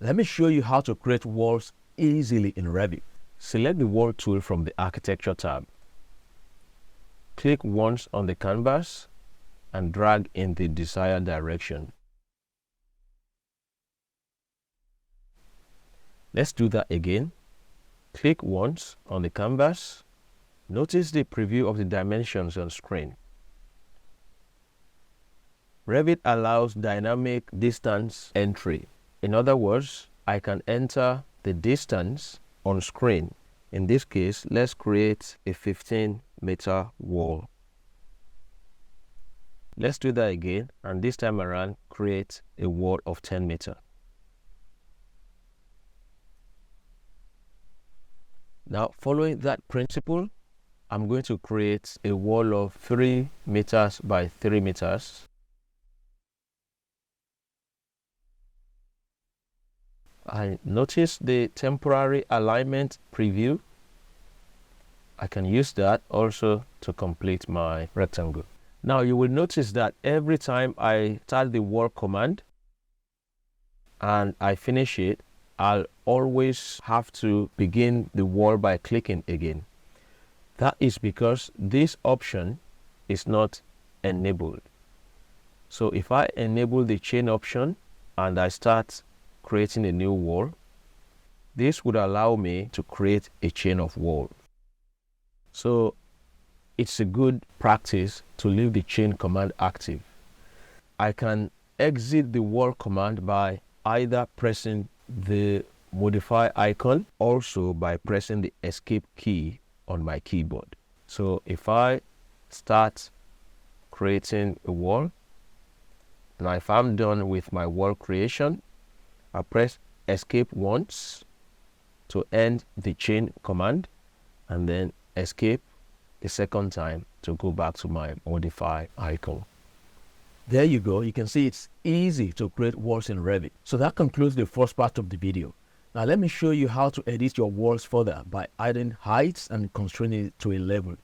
Let me show you how to create walls easily in Revit. Select the wall tool from the Architecture tab. Click once on the canvas and drag in the desired direction. Let's do that again. Click once on the canvas. Notice the preview of the dimensions on screen. Revit allows dynamic distance entry. In other words, I can enter the distance on screen. In this case, let's create a 15-meter wall. Let's do that again, and this time around, create a wall of 10 meters. Now, following that principle, I'm going to create a wall of 3 meters by 3 meters. I notice the temporary alignment preview. I can use that also to complete my rectangle. Now you will notice that every time I start the wall command and I finish it, I'll always have to begin the wall by clicking again. That is because this option is not enabled. So if I enable the chain option and I start creating a new wall, this would allow me to create a chain of walls. So it's a good practice to leave the chain command active. I can exit the wall command by either pressing the modify icon, also by pressing the escape key on my keyboard. So if I start creating a wall, now if I'm done with my wall creation, I press escape once to end the chain command, and then escape the second time to go back to my modify icon. There you go. You can see it's easy to create walls in Revit. So that concludes the first part of the video. Now let me show you how to edit your walls further by adding heights and constraining it to a level.